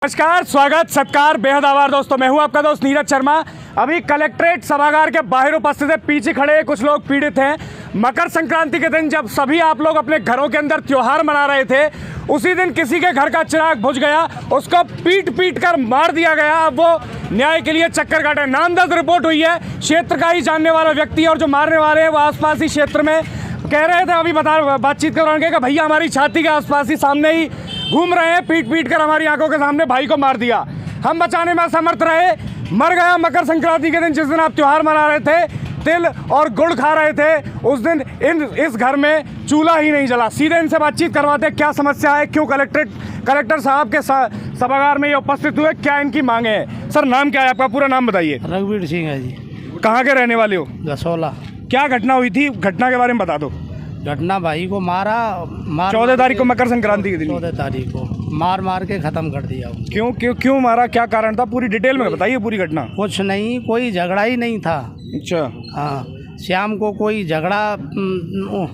नमस्कार, स्वागत, सत्कार, बेहद आभार दोस्तों। मैं हूं आपका दोस्त नीरज शर्मा। अभी कलेक्ट्रेट सभागार के बाहर उपस्थित है। पीछे खड़े कुछ लोग पीड़ित हैं। मकर संक्रांति के दिन जब सभी आप लोग अपने घरों के अंदर त्योहार मना रहे थे, उसी दिन किसी के घर का चिराग बुझ गया, उसको पीट कर मार दिया गया। अब वो न्याय के लिए चक्कर काटे। नामदर्द रिपोर्ट हुई है। क्षेत्र का ही जानने वाला व्यक्ति और जो मारने वाले हैं वो आसपास ही क्षेत्र में कह रहे थे। अभी बातचीत के दौरान कहा भैया हमारी छाती के आसपास ही सामने ही घूम रहे हैं, पीट कर हमारी आंखों के सामने भाई को मार दिया। हम बचाने में असमर्थ रहे, मर गया। मकर संक्रांति के दिन जिस दिन आप त्यौहार मना रहे थे, तिल और गुड़ खा रहे थे, उस दिन इस घर में चूल्हा ही नहीं जला। सीधे इनसे बातचीत करवाते हैं, क्या समस्या है, क्यों कलेक्टर साहब के सभागार में ये उपस्थित हुए, क्या इनकी मांगे हैं। सर नाम क्या है आपका, पूरा नाम बताइए। रघुवीर सिंह है जी। कहाँ के रहने वाले हो? गसोला। क्या घटना हुई थी, घटना के बारे में बता दो। घटना भाई को मारा 14 तारीख को मकर संक्रांति के दिन। 14 तारीख को मार के ख़त्म कर दिया। क्यों मारा, क्या कारण था, पूरी डिटेल में बताइए पूरी घटना। कुछ नहीं, कोई झगड़ा ही नहीं था। अच्छा। हाँ, श्याम को कोई झगड़ा,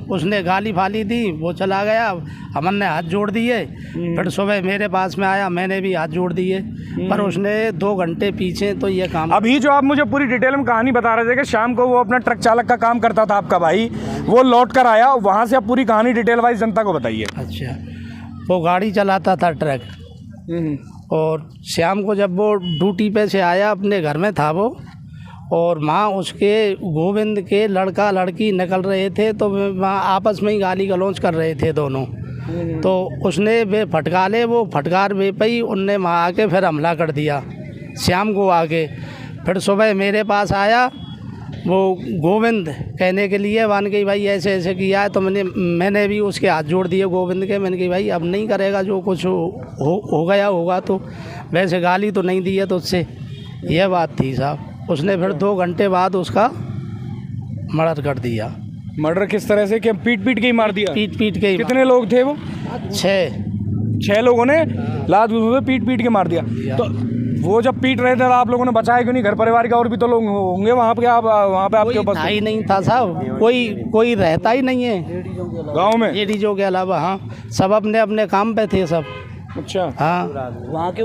उसने गाली फाली दी, वो चला गया, हमन ने हाथ जोड़ दिए। फिर सुबह मेरे पास में आया, मैंने भी हाथ जोड़ दिए, पर उसने 2 घंटे पीछे तो ये काम। अभी जो आप मुझे पूरी डिटेल में कहानी बता रहे थे कि शाम को वो अपना ट्रक चालक का काम करता था आपका भाई, वो लौट कर आया, वहाँ से आप पूरी कहानी डिटेल वाइज जनता को बताइए। अच्छा, वो गाड़ी चलाता था ट्रक, और शाम को जब वो ड्यूटी पे से आया, अपने घर में था वो, और माँ उसके गोविंद के लड़का लड़की निकल रहे थे, तो वहाँ आपस में ही गाली गलौज कर रहे थे दोनों। तो उसने वे फटकाले, वो फटकार वे पे उनने वहाँ आके फिर हमला कर दिया श्याम को आके। फिर सुबह मेरे पास आया वो गोविंद कहने के लिए, मान के भाई ऐसे ऐसे किया है। तो मैंने भी उसके हाथ जोड़ दिए गोविंद के। मैंने कहा भाई अब नहीं करेगा, जो कुछ हो गया होगा। तो वैसे गाली तो नहीं दी है तो उससे, यह बात थी साहब। उसने फिर 2 घंटे बाद उसका मर्डर कर दिया। मर्डर किस तरह से, कि पीट के ही मार दिया? पीट के ही। कितने लोग थे वो? 6 लोगों ने लात घुसे पीट के मार दिया। तो वो जब पीट रहे थे तो आप लोगों ने बचाया क्यों नहीं? घर परिवार का और भी तो लोग होंगे वहाँ पे, वहाँ पे आपके पास ही नहीं था साहब, कोई रहता ही नहीं है गाँव में, लेडीजों के अलावा। हाँ, सब अपने अपने काम पे थे सब। अच्छा। हाँ, वहाँ के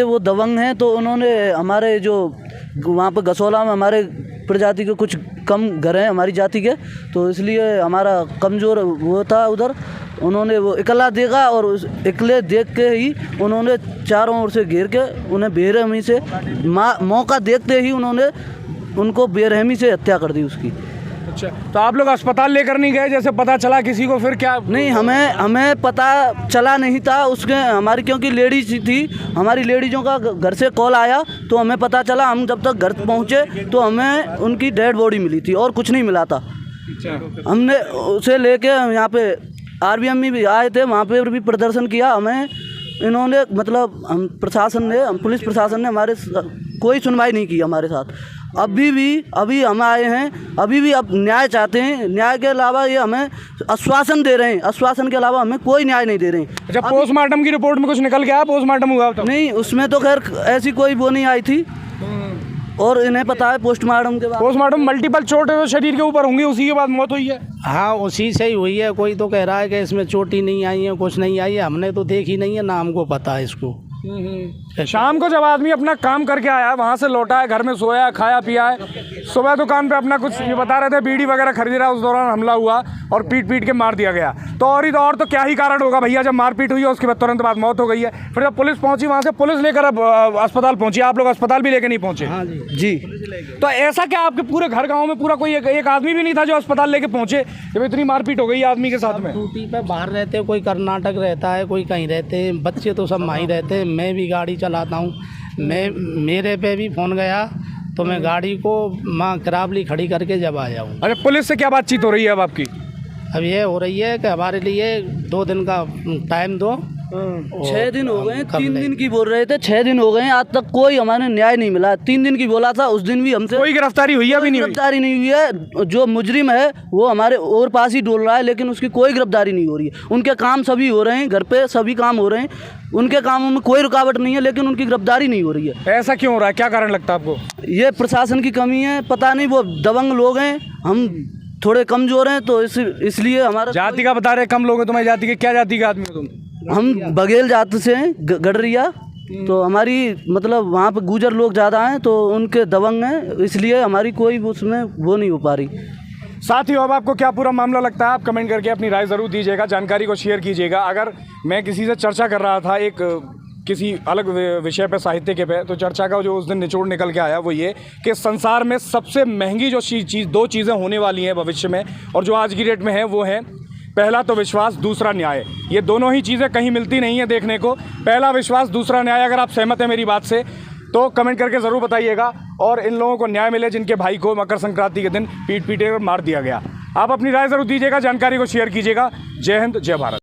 वो दबंग हैं, तो उन्होंने हमारे जो वहाँ पर गसोला में हमारे प्रजाति के कुछ कम घर हैं हमारी जाति के, तो इसलिए हमारा कमज़ोर वो था उधर। उन्होंने वो इकला देखा, और उस इकले देख के ही उन्होंने चारों ओर से घेर के उन्हें बेरहमी से मौका देखते ही उन्होंने उनको बेरहमी से हत्या कर दी उसकी। अच्छा, तो आप लोग अस्पताल लेकर नहीं गए? जैसे पता चला किसी को फिर क्या? नहीं, हमें पता चला नहीं था उसके, हमारी क्योंकि लेडीज थी, हमारी लेडीज़ों का घर से कॉल आया तो हमें पता चला। हम जब तक घर पहुँचे तो हमें उनकी डेड बॉडी मिली थी और कुछ नहीं मिला था। अच्छा। हमने उसे लेके यहाँ पे RBM में भी आए थे, वहाँ पे भी प्रदर्शन किया। हमें इन्होंने मतलब हम पुलिस प्रशासन ने हमारे कोई सुनवाई नहीं की हमारे साथ। अभी हम आए हैं, अभी भी अब न्याय चाहते हैं। न्याय के अलावा ये हमें आश्वासन दे रहे हैं, आश्वासन के अलावा हमें कोई न्याय नहीं दे रहे हैं। अच्छा, पोस्टमार्टम की रिपोर्ट में कुछ निकल गया? पोस्टमार्टम हुआ तो? नहीं, उसमें तो खैर ऐसी कोई वो नहीं आई थी, और इन्हें पता है पोस्टमार्टम के बाद। पोस्टमार्टम मल्टीपल चोटें तो शरीर के ऊपर होंगी, उसी के बाद मौत हुई है। हाँ, उसी से ही हुई है। कोई तो कह रहा है कि इसमें चोटी नहीं आई है, कुछ नहीं आई है। हमने तो देखी नहीं है, ना हमको पता है इसको। शाम को जब आदमी अपना काम करके आया, वहाँ से लौटा है, घर में सोया, खाया पिया है, सुबह दुकान पे अपना कुछ ये बता रहे थे बीड़ी वगैरह खरीद रहा है, उस दौरान हमला हुआ और पीट के मार दिया गया। तो और तो क्या ही कारण होगा भैया, जब मारपीट हुई है उसके बाद तुरंत बाद मौत हो गई है। फिर जब पुलिस पहुंची, वहाँ से पुलिस लेकर अब अस्पताल पहुंची, आप लोग अस्पताल भी लेकर नहीं पहुंचे? हाँ जी। तो ऐसा क्या आपके पूरे घर गाँव में पूरा कोई एक आदमी भी नहीं था जो अस्पताल लेके पहुंचे जब इतनी मारपीट हो गई आदमी के साथ में? ड्यूटी पे बाहर रहते, कोई कर्नाटक रहता है, कोई कहीं रहते हैं, बच्चे तो सब माही रहते हैं। मैं भी गाड़ी चलाता हूँ, मेरे पे भी फ़ोन गया तो मैं गाड़ी को माँ करावली खड़ी करके जब आया हूँ। अच्छा, पुलिस से क्या बातचीत हो रही है अब आपकी? अब ये हो रही है कि हमारे लिए 2 दिन का टाइम दो। 6 दिन हो गए, 3 दिन की बोल रहे थे, 6 दिन हो गए, आज तक कोई हमारे न्याय नहीं मिला। 3 दिन की बोला था, उस दिन भी हमसे कोई गिरफ्तारी हुई है? अभी नहीं हुई गिरफ्तारी नहीं हुई है। जो मुजरिम है वो हमारे और पास ही डोल रहा है, लेकिन उसकी कोई गिरफ्तारी नहीं हो रही है। उनके काम सभी हो रहे हैं, घर पे सभी काम हो रहे हैं, उनके कामों में कोई रुकावट नहीं है, लेकिन उनकी गिरफ्तारी नहीं हो रही है। ऐसा क्यों हो रहा है, क्या कारण लगता है आपको? ये प्रशासन की कमी है, पता नहीं, वो दबंग लोग हैं, हम थोड़े कमजोर हैं, तो इसलिए हमारा जाति का बता रहे कम लोग हैं। तुम्हारी जाति के, क्या जाति के आदमी हो तुम? हम बघेल जात से हैं, गडरिया। तो हमारी मतलब वहाँ पे गुजर लोग ज़्यादा हैं, तो उनके दबंग हैं, इसलिए हमारी कोई उसमें वो नहीं हो पा रही। साथियों, अब आपको क्या पूरा मामला लगता है, आप कमेंट करके अपनी राय ज़रूर दीजिएगा, जानकारी को शेयर कीजिएगा। अगर मैं किसी से चर्चा कर रहा था एक किसी अलग विषय पे, साहित्य के पे, तो चर्चा का जो उस दिन निचोड़ निकल के आया वो ये कि संसार में सबसे महंगी जो चीज़, दो चीज़ें होने वाली हैं भविष्य में और जो आज की डेट में है, वो है पहला तो विश्वास, दूसरा न्याय। ये दोनों ही चीज़ें कहीं मिलती नहीं है देखने को। पहला विश्वास, दूसरा न्याय। अगर आप सहमत हैं मेरी बात से तो कमेंट करके ज़रूर बताइएगा और इन लोगों को न्याय मिले जिनके भाई को मकर संक्रांति के दिन पीट पीटे कर मार दिया गया। आप अपनी राय ज़रूर दीजिएगा, जानकारी को शेयर कीजिएगा। जय हिंद, जय भारत।